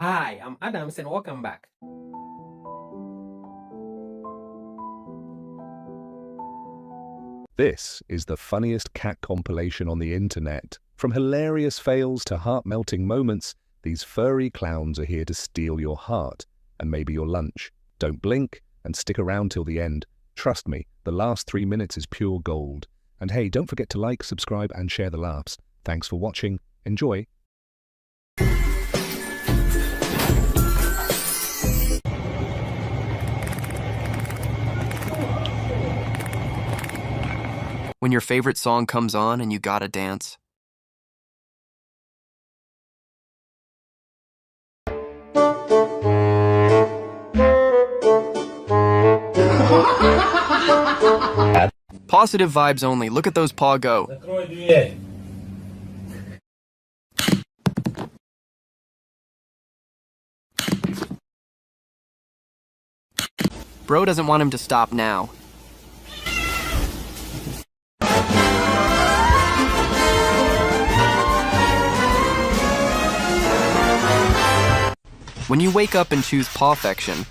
Hi, I'm Adams and welcome back. This is the funniest cat compilation on the internet. From hilarious fails to heart-melting moments, these furry clowns are here to steal your heart and maybe your lunch. Don't blink and stick around till the end. Trust me, the last 3 minutes is pure gold. And hey, don't forget to like, subscribe, and share the laughs. Thanks for watching. Enjoy. When your favorite song comes on and you gotta dance. Positive vibes only. Look at those paw go. Bro doesn't want him to stop now. When you wake up and choose pawfection,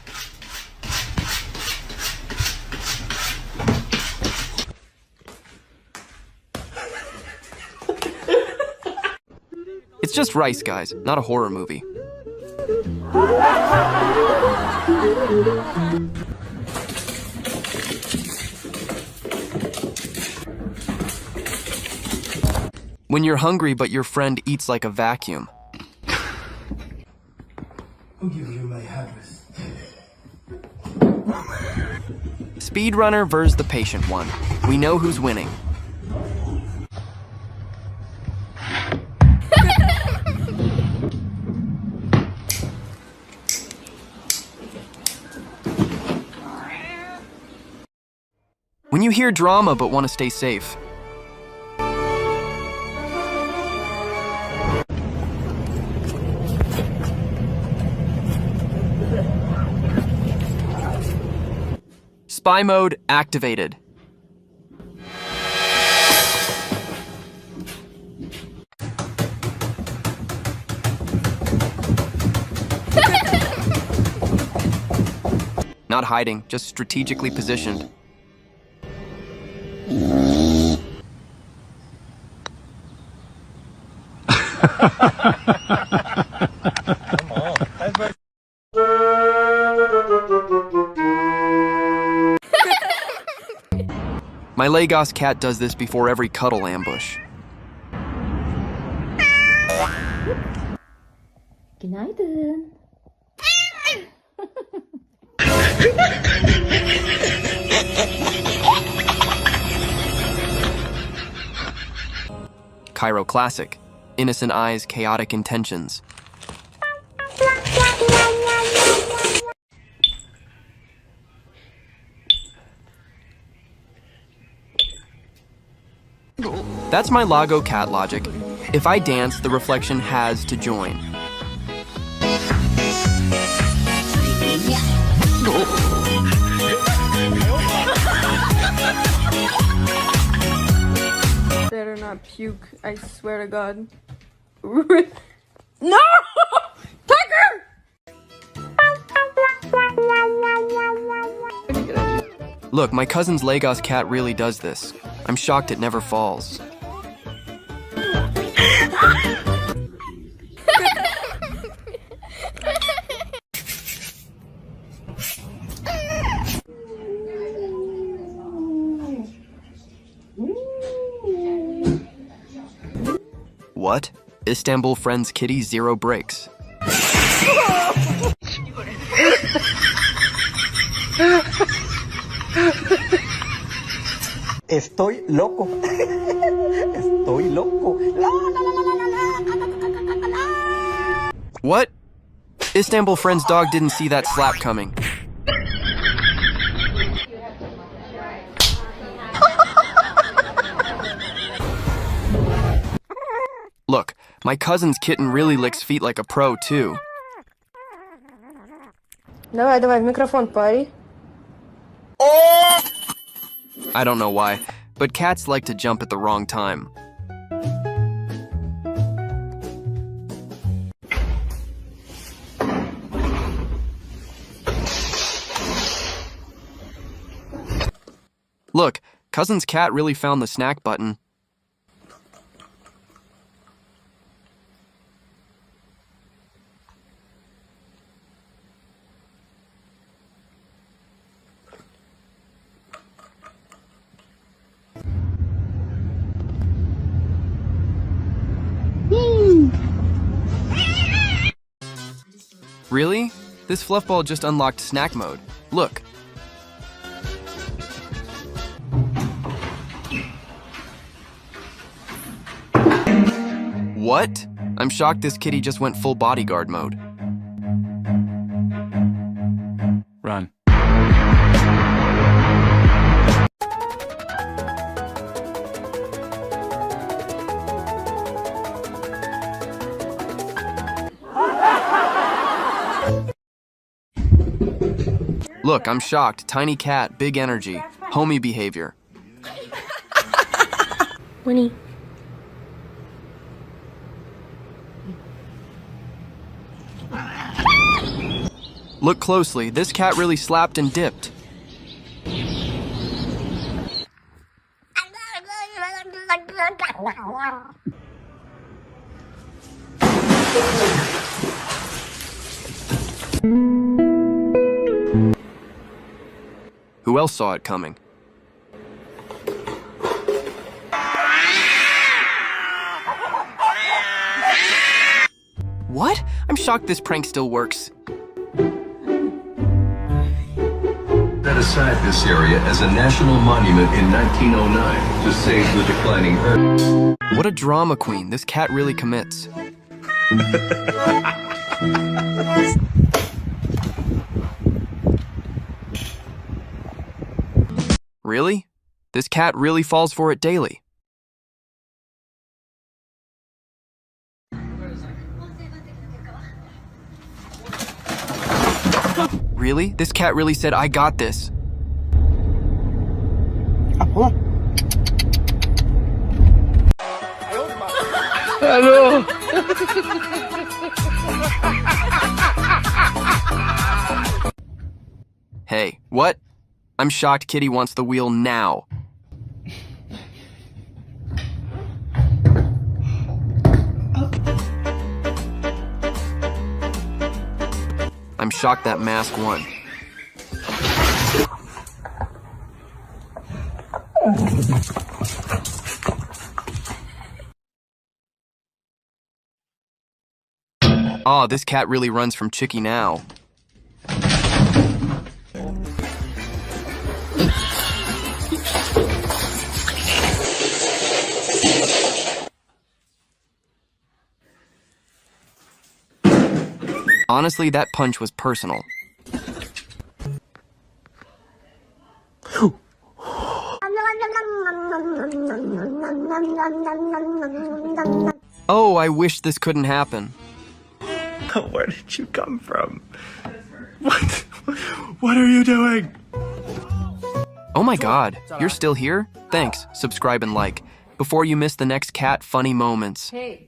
it's just rice, guys, not a horror movie. When you're hungry but your friend eats like a vacuum. I'll give you my address. Speedrunner versus the patient one. We know who's winning. When you hear drama but want to stay safe. Spy mode activated. Not hiding, just strategically positioned. My Lagos cat does this before every cuddle ambush. Günaydın. Cairo classic. Innocent eyes, chaotic intentions. That's my Lago cat logic. If I dance, the reflection has to join. Better not puke, I swear to God. No! Tucker! Look, my cousin's Lagos cat really does this. I'm shocked it never falls. What? Istanbul Friends Kitty zero breaks. Estoy loco. Estoy loco. What? Istanbul Friends dog didn't see that slap coming. Look, my cousin's kitten really licks feet like a pro, too. Давай, в микрофон, пари. I don't know why, but cats like to jump at the wrong time. Look, cousin's cat really found the snack button. Really? This fluffball just unlocked snack mode. Look. What? I'm shocked this kitty just went full bodyguard mode. Run. Look, I'm shocked. Tiny cat, big energy, homey behavior. Winnie. Look closely. This cat really slapped and dipped. Who else saw it coming? What? I'm shocked this prank still works. Set aside this area as a national monument in 1909 to save the declining earth. What a drama queen. This cat really commits. Really? This cat really falls for it daily. Really? This cat really said, I got this. Hello. Hey, what? I'm shocked Kitty wants the wheel now. I'm shocked that mask won. Aw, this cat really runs from Chicky now. Honestly, that punch was personal. Oh, I wish this couldn't happen. Where did you come from? What? What are you doing? Oh my god, you're still here? Thanks, subscribe and like, before you miss the next cat funny moments. Hey.